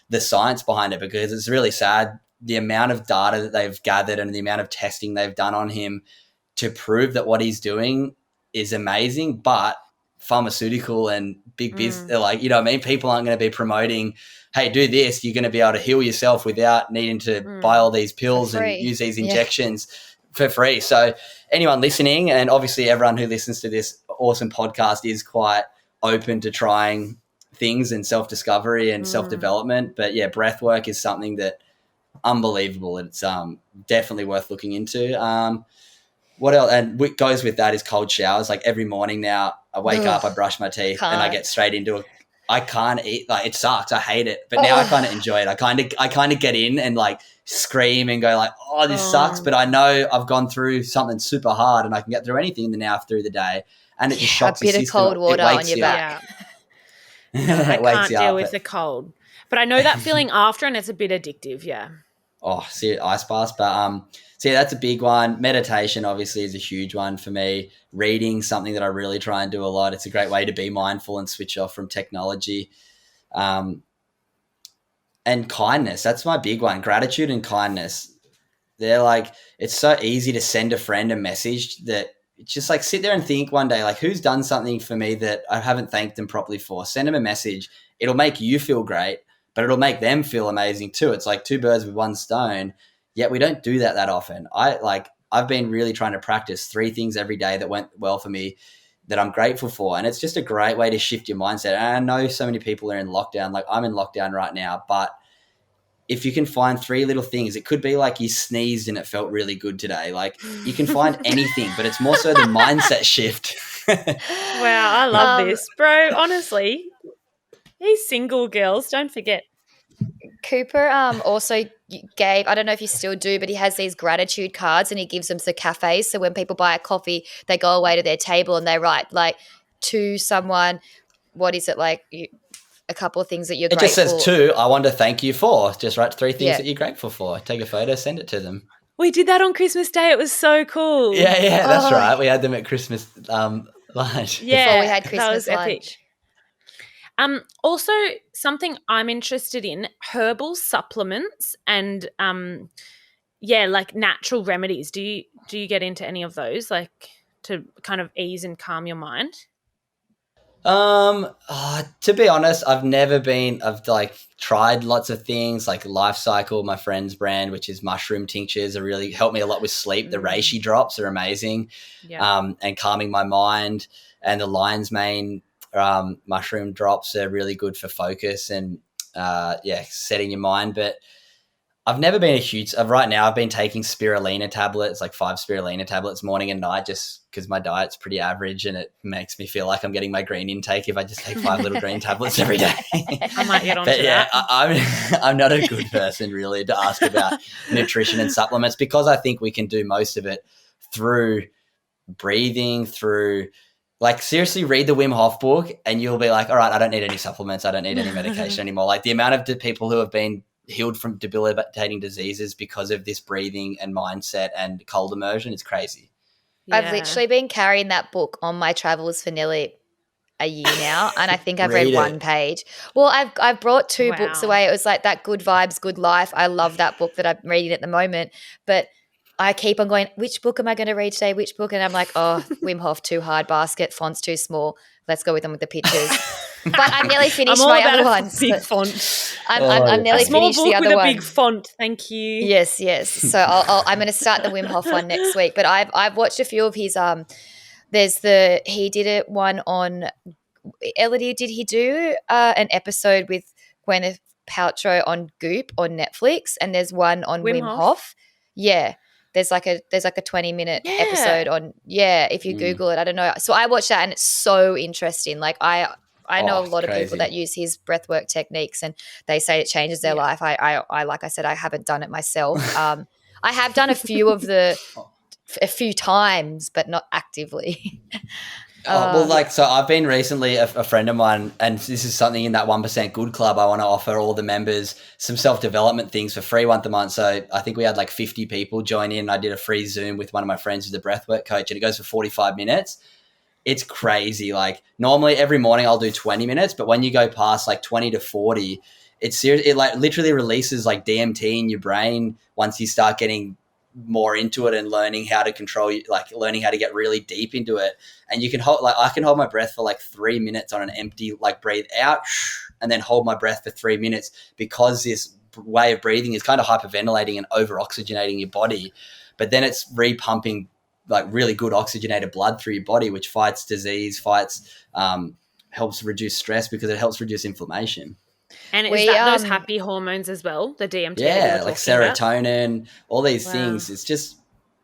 the science behind it, because it's really sad the amount of data that they've gathered and the amount of testing they've done on him to prove that what he's doing is amazing, but pharmaceutical and big business, like, you know what I mean? People aren't going to be promoting, hey, do this, you're going to be able to heal yourself without needing to buy all these pills and use these injections for free. So anyone listening, and obviously everyone who listens to this awesome podcast is quite open to trying things and self-discovery and self-development. But yeah, breath work is something that unbelievable. It's definitely worth looking into. What else? And what goes with that is cold showers. Like every morning now, I wake up, I brush my teeth, and I get straight into it. I can't eat. Like, it sucks. I hate it. But now I kind of enjoy it. I kind of get in and like scream and go like, oh, this sucks. But I know I've gone through something super hard, and I can get through anything now through the day. And it just shocks your system. A bit of cold water on your back. I can't deal with the cold. But I know that feeling after, and it's a bit addictive. Yeah. Oh, see, ice baths. But so yeah, that's a big one. Meditation obviously is a huge one for me. Reading, something that I really try and do a lot. It's a great way to be mindful and switch off from technology. And kindness, that's my big one. Gratitude and kindness. They're like, it's so easy to send a friend a message that it's just like, sit there and think one day, like, who's done something for me that I haven't thanked them properly for? Send them a message. It'll make you feel great, but it'll make them feel amazing too. It's like two birds with one stone. Yet we don't do that often. I've been really trying to practice 3 things every day that went well for me that I'm grateful for. And it's just a great way to shift your mindset. And I know so many people are in lockdown. Like, I'm in lockdown right now, but if you can find 3 little things, it could be like you sneezed and it felt really good today. Like you can find anything, but it's more so the mindset shift. Wow, I love this, bro. Honestly, he's single, girls. Don't forget. Cooper also gave, I don't know if you still do, but he has these gratitude cards and he gives them to cafes. So when people buy a coffee, they go away to their table and they write like to someone, what is it, like a couple of things that you're It grateful. just says 2, I want to thank you for. Just write 3 things Yeah. that you're grateful for. Take a photo, send it to them. We did that on Christmas Day. It was so cool. Yeah, that's right. We had them at Christmas lunch. Yeah, Before we had that Christmas was epic. lunch. Also, something I'm interested in, herbal supplements and like natural remedies. Do you get into any of those, like to kind of ease and calm your mind? To be honest, I've like tried lots of things like Life Cycle, my friend's brand, which is mushroom tinctures, are really helped me a lot with sleep. The reishi drops are amazing. Yeah. And calming my mind, and the lion's mane mushroom drops are really good for focus and setting your mind. But I've never been a huge right now I've been taking spirulina tablets, like 5 spirulina tablets morning and night, just because my diet's pretty average and it makes me feel like I'm getting my green intake if I just take 5 little green tablets every day. I might get on but to yeah, that. I'm not a good person really to ask about nutrition and supplements, because I think we can do most of it through breathing, through like seriously read the Wim Hof book and you'll be like, all right, I don't need any supplements. I don't need any medication anymore. Like the amount of people who have been healed from debilitating diseases because of this breathing and mindset and cold immersion is crazy. Yeah. I've literally been carrying that book on my travels for nearly a year now, and I think I've read 1 page. Well, I've brought 2 books away. It was like that Good Vibes, Good Life. I love that book that I'm reading at the moment, but I keep on going, which book am I going to read today? Which book? And I'm like, oh, Wim Hof, too hard basket, fonts too small. Let's go with them with the pictures. But I'm nearly finished my other ones. Big font. I'm nearly finished the other one. A small book with a big font. Thank you. Yes. So I'm going to start the Wim Hof one next week. But I've watched a few of his. He did it one on Ellidy. Did he do an episode with Gwyneth Paltrow on Goop on Netflix? And there's one on Wim Hof. Yeah. There's like a 20-minute episode on, if you Google it, I don't know. So I watched that and it's so interesting. Like I know a lot of people that use his breathwork techniques and they say it changes their life. I like I said, I haven't done it myself. I have done a few times, but not actively. So I've been recently a friend of mine, and this is something in that 1% Good Club. I want to offer all the members some self-development things for free once a month. So I think we had like 50 people join in. I did a free Zoom with one of my friends who's a breathwork coach, and it goes for 45 minutes. It's crazy. Like normally every morning I'll do 20 minutes, but when you go past like 20 to 40, it's serious. It like literally releases like DMT in your brain once you start getting more into it and learning how to control, like learning how to get really deep into it. And you can hold, like I can hold my breath for like 3 minutes on an empty, like breathe out and then hold my breath for 3 minutes, because this way of breathing is kind of hyperventilating and over oxygenating your body, but then it's repumping like really good oxygenated blood through your body, which fights disease, helps reduce stress because it helps reduce inflammation. And is that those happy hormones as well, the DMT? Yeah, like serotonin, all these things. It's just,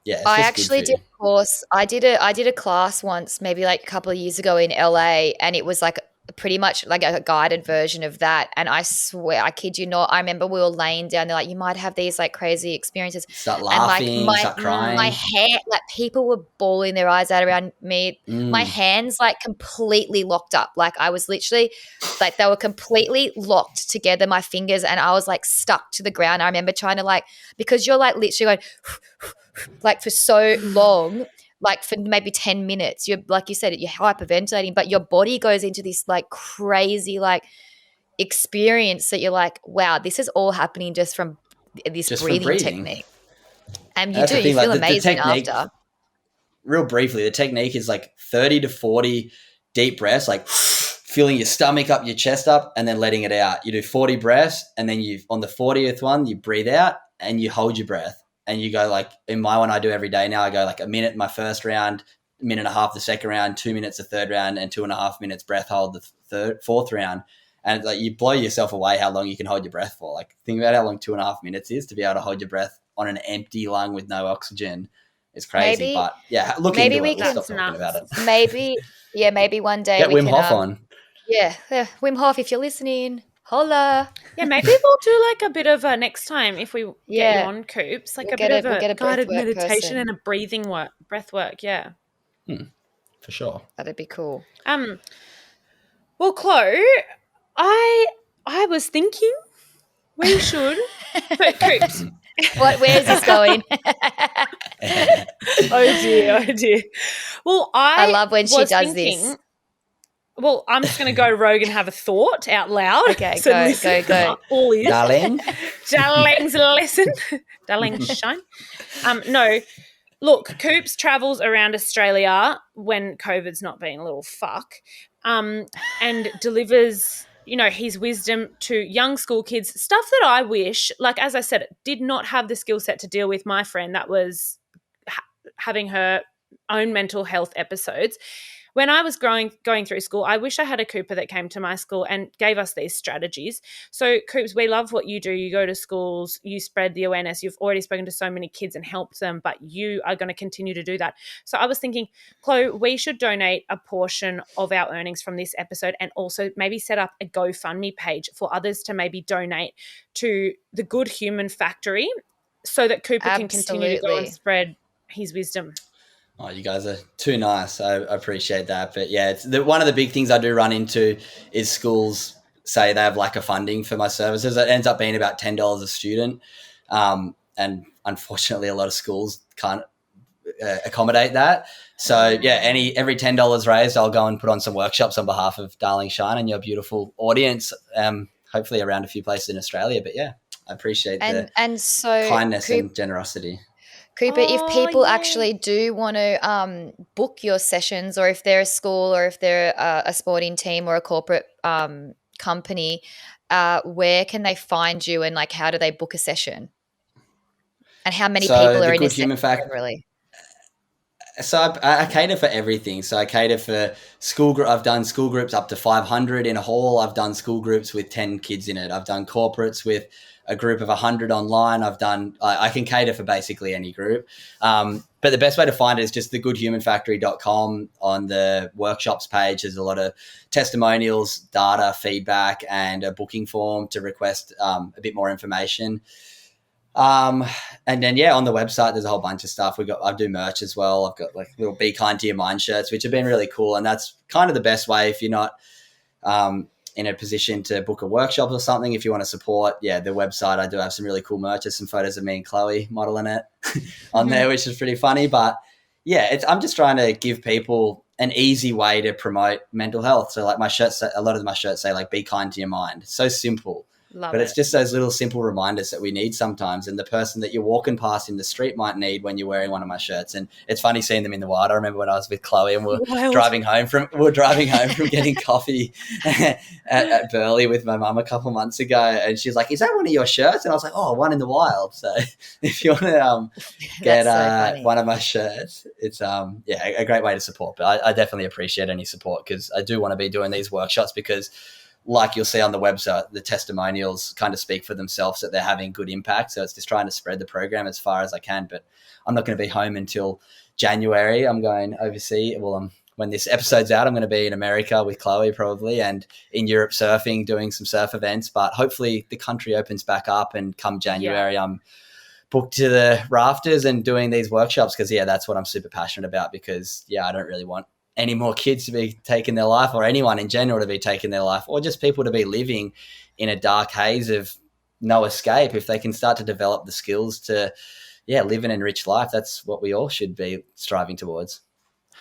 I actually did a course. I did a class once, maybe like a couple of years ago in LA, and it was like pretty much like a guided version of that. And I swear, I kid you not, I remember we were laying down there like, you might have these like crazy experiences. Start laughing, and start crying. My hair, like people were bawling their eyes out around me. My hands like completely locked up. Like I was literally like, they were completely locked together, my fingers, and I was like stuck to the ground. I remember trying to like, because you're like literally going like for so long, like for maybe 10 minutes, you're like you said, you're hyperventilating, but your body goes into this like crazy like experience that you're like, wow, this is all happening just from this breathing technique. And you feel amazing after. Real briefly, the technique is like 30 to 40 deep breaths, like filling your stomach up, your chest up, and then letting it out. You do 40 breaths, and then on the 40th one, you breathe out and you hold your breath. And you go like, in my one I do every day now, I go like a minute my first round, a minute and a half the second round, 2 minutes the third round, and 2.5 minutes breath hold the fourth round. And like you blow yourself away how long you can hold your breath for. Like think about how long 2.5 minutes is to be able to hold your breath on an empty lung with no oxygen. It's crazy. Maybe, but yeah, look maybe into we it. We'll can. stop talking about it. Maybe one day Get we Wim can. Hof on. Yeah, Wim Hof, if you're listening, holla. Yeah, maybe we'll do like a bit of a next time if we get you on, Coops, like We'll a bit of we'll get a a guided breathwork meditation person. and a breathing work, breath work. Yeah, for sure. That'd be cool. Well, Chloe, I was thinking we should, but Coops. Where's this going? Oh dear. Well, I love when she was does thinking, this. Well, I'm just going to go rogue and have a thought out loud. Okay, So go. All ears. Darling. Darlings, listen. Darlings, shine. No, look, Coops travels around Australia when COVID's not being a little fuck, and delivers, his wisdom to young school kids, stuff that I wish, like as I said, did not have the skill set to deal with my friend that was having her own mental health episodes. When I was going through school, I wish I had a Cooper that came to my school and gave us these strategies. So, Coops, we love what you do. You go to schools, you spread the awareness. You've already spoken to so many kids and helped them, but you are going to continue to do that. So I was thinking, Chloe, we should donate a portion of our earnings from this episode and also maybe set up a GoFundMe page for others to maybe donate to the Good Human Factory so that Cooper can continue to go and spread his wisdom. Oh, you guys are too nice. I appreciate that. But yeah, one of the big things I do run into is schools say they have lack of funding for my services. It ends up being about $10 a student. And unfortunately, a lot of schools can't accommodate that. So yeah, every $10 raised, I'll go and put on some workshops on behalf of Darling Shine and your beautiful audience, hopefully around a few places in Australia. But yeah, I appreciate the kindness and generosity. Cooper, if people actually do want to book your sessions, or if they're a school, or if they're a sporting team or a corporate company, where can they find you, and like how do they book a session? And how many people are in a session really? So I cater for everything. So I cater for school. I've done school groups up to 500 in a hall. I've done school groups with 10 kids in it. I've done corporates with a group of 100 online. I can cater for basically any group. But the best way to find it is just thegoodhumanfactory.com. On the workshops page, there's a lot of testimonials, data, feedback, and a booking form to request a bit more information. And then, on the website, there's a whole bunch of stuff. I do merch as well. I've got like little Be Kind to Your Mind shirts, which have been really cool. And that's kind of the best way if you're not in a position to book a workshop or something. If you want to support, the website, I do have some really cool merch. There's some photos of me and Chloe modeling it on there, which is pretty funny. But I'm just trying to give people an easy way to promote mental health. So like a lot of my shirts say like, be kind to your mind. It's so simple. It's just those little simple reminders that we need sometimes, and the person that you're walking past in the street might need when you're wearing one of my shirts. And it's funny seeing them in the wild. I remember when I was with Chloe and we were driving home from getting coffee at Burleigh with my mum a couple months ago, and she's like, "Is that one of your shirts?" And I was like, "Oh, one in the wild." So if you want to get one of my shirts, it's a great way to support. But I definitely appreciate any support, because I do want to be doing these workshops, because like you'll see on the website, the testimonials kind of speak for themselves that they're having good impact. So it's just trying to spread the program as far as I can. But I'm not going to be home until January. I'm going overseas. Well, when this episode's out, I'm going to be in America with Chloe probably, and in Europe surfing, doing some surf events. But hopefully the country opens back up, and come January, I'm booked to the rafters and doing these workshops, because, that's what I'm super passionate about, because, I don't really want any more kids to be taking their life, or anyone in general to be taking their life, or just people to be living in a dark haze of no escape. If they can start to develop the skills to, live an enriched life, that's what we all should be striving towards.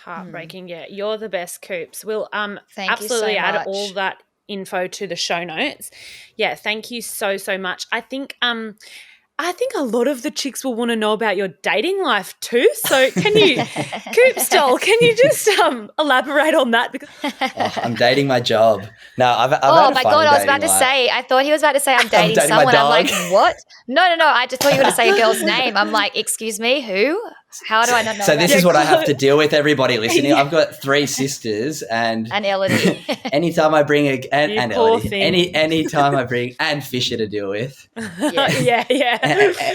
Heartbreaking. Yeah, you're the best, Coops. We'll absolutely add all that info to the show notes. Yeah, thank you so much. I think a lot of the chicks will want to know about your dating life too. So can you, Coops doll, can you just elaborate on that? Because I'm dating my job. No, I've had my God, I was about to say, I thought he was about to say I'm dating someone. I'm like, what? No. I just thought you were going to say a girl's name. I'm like, excuse me, who? How do I not know So about this that? is what I have to deal with, everybody listening. I've got 3 sisters, and Ellidy. anytime I bring and poor Ellidy, thing. anytime I bring and Fisher to deal with, Yeah.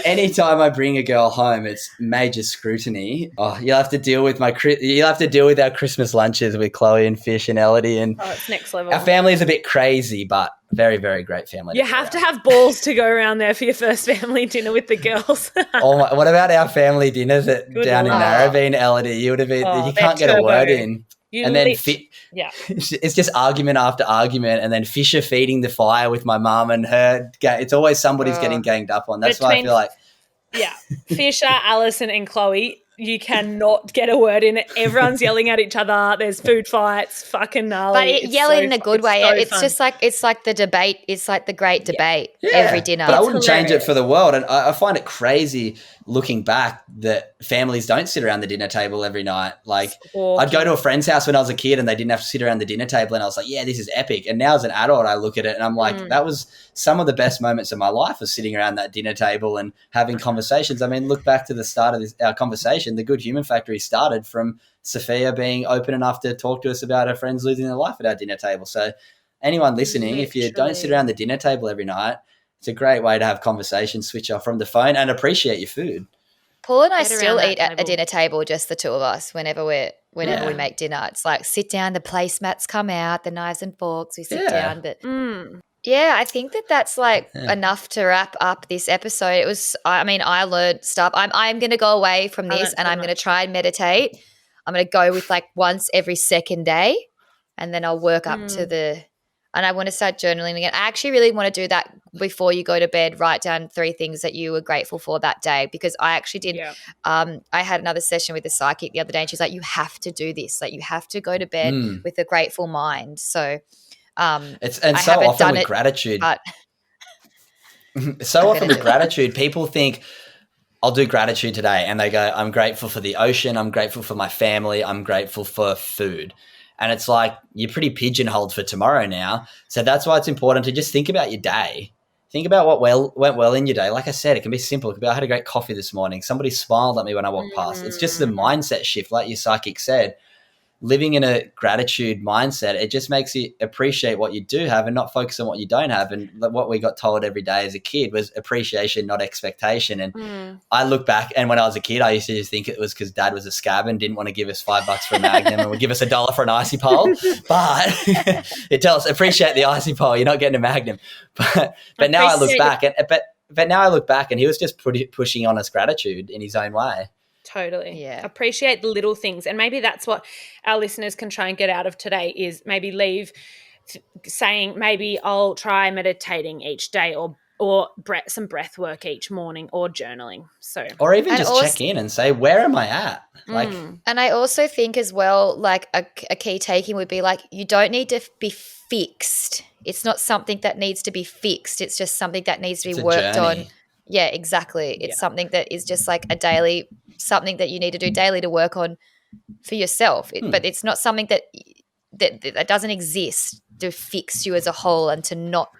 anytime I bring a girl home, it's major scrutiny. Oh, you'll have to deal with our Christmas lunches with Chloe and Fish and Ellidy, and it's next level. our family is a bit crazy, but very, very great family. You have to have balls to go around there for your first family dinner with the girls. What about our family dinners down in Narrabeen, Ellidy? You would have been. You can't get a word in. And then it's just argument after argument, and then Fisher feeding the fire with my mum and her. It's always somebody's getting ganged up on. That's why I feel like Fisher, Alison, and Chloe. You cannot get a word in. Everyone's yelling at each other. There's food fights. Fucking gnarly. But yelling in a good way. It's just like it's like the debate. It's like the great debate every dinner. But I wouldn't change it for the world. And I find it crazy looking back that families don't sit around the dinner table every night. Like I'd go to a friend's house when I was a kid and they didn't have to sit around the dinner table, and I was like, yeah, this is epic. And now as an adult, I look at it and I'm like, that was some of the best moments of my life, was sitting around that dinner table and having conversations. I mean, look back to the start of our conversation. The Good Human Factory started from Sophia being open enough to talk to us about her friends losing their life at our dinner table. So anyone listening, if you don't sit around the dinner table every night, it's a great way to have conversations, switch off from the phone, and appreciate your food. Paul and I still eat at a dinner table, just the two of us, whenever we make dinner. It's like sit down, the placemats come out, the knives and forks, we sit down. But yeah, I think that's like enough to wrap up this episode. It was, I learned stuff. I'm going to go away from this and I'm going to try and meditate. I'm going to go with like once every second day, and then I'll work up to and I want to start journaling again. I actually really want to do that before you go to bed. Write down 3 things that you were grateful for that day, because I actually did. Yeah. I had another session with the psychic the other day, and she's like, you have to do this. Like you have to go to bed with a grateful mind. So it's so often with gratitude. So often with gratitude, people think, I'll do gratitude today, and they go, I'm grateful for the ocean, I'm grateful for my family, I'm grateful for food. And it's like you're pretty pigeonholed for tomorrow now. So that's why it's important to just think about your day. Think about what went well in your day. Like I said, it can be simple. It can be, I had a great coffee this morning. Somebody smiled at me when I walked past. It's just the mindset shift, like your psychic said. Living in a gratitude mindset, it just makes you appreciate what you do have and not focus on what you don't have. And what we got told every day as a kid was appreciation, not expectation. And I look back, and when I was a kid, I used to just think it was because Dad was a scab and didn't want to give us $5 for a Magnum and would give us $1 for an icy pole. But it tells us, appreciate the icy pole. You're not getting a Magnum. But now I look back, and he was just pushing on us gratitude in his own way. Totally. Yeah. Appreciate the little things. And maybe that's what our listeners can try and get out of today, is maybe leave saying, maybe I'll try meditating each day, or some breath work each morning, or journaling. Or even just check in and say, where am I at? And I also think as well, like a key taking would be like, you don't need to be fixed. It's not something that needs to be fixed. It's just something that needs to be worked on. Yeah, exactly. It's something that is just like something that you need to do daily to work on for yourself. But it's not something that doesn't exist to fix you as a whole and to not,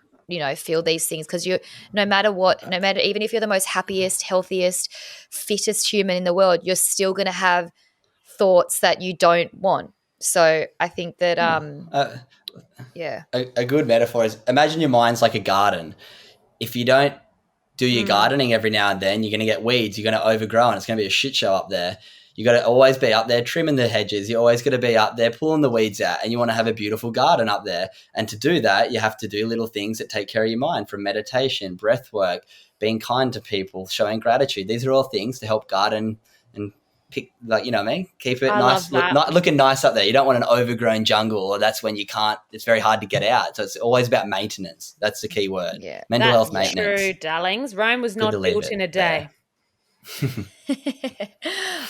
feel these things, because no matter even if you're the most happiest, healthiest, fittest human in the world, you're still going to have thoughts that you don't want. So I think that a good metaphor is, imagine your mind's like a garden. If you don't do your gardening every now and then, you're going to get weeds, you're going to overgrow, and it's going to be a shit show up there. You got to always be up there trimming the hedges. You're always going to be up there pulling the weeds out, and you want to have a beautiful garden up there. And to do that, you have to do little things that take care of your mind, from meditation, breath work, being kind to people, showing gratitude. These are all things to help garden and pick, like, you know what I mean? Keep it nice, looking nice up there. You don't want an overgrown jungle, or that's when it's very hard to get out. So it's always about maintenance. That's the key word. Yeah. Mental health maintenance. True, darlings. Rome was not built in a day.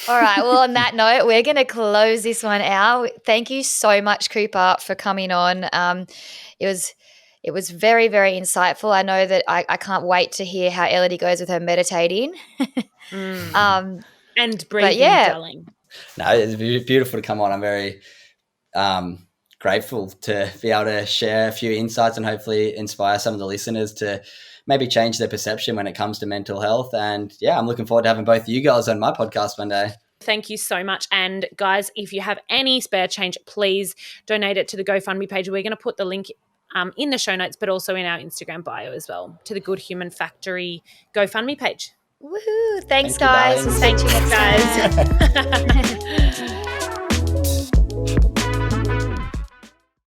All right. Well, on that note, we're going to close this one out. Thank you so much, Cooper, for coming on. It was very, very insightful. I know that I can't wait to hear how Ellidy goes with her meditating. And breathing, darling. No, it's beautiful to come on. I'm very grateful to be able to share a few insights and hopefully inspire some of the listeners to maybe change their perception when it comes to mental health. And yeah, I'm looking forward to having both of you guys on my podcast one day. Thank you so much. And guys, if you have any spare change, please donate it to the GoFundMe page. We're going to put the link in the show notes, but also in our Instagram bio as well, to the Good Human Factory GoFundMe page. Woohoo! Thanks, Thank you, guys. darlings. Thank you, guys.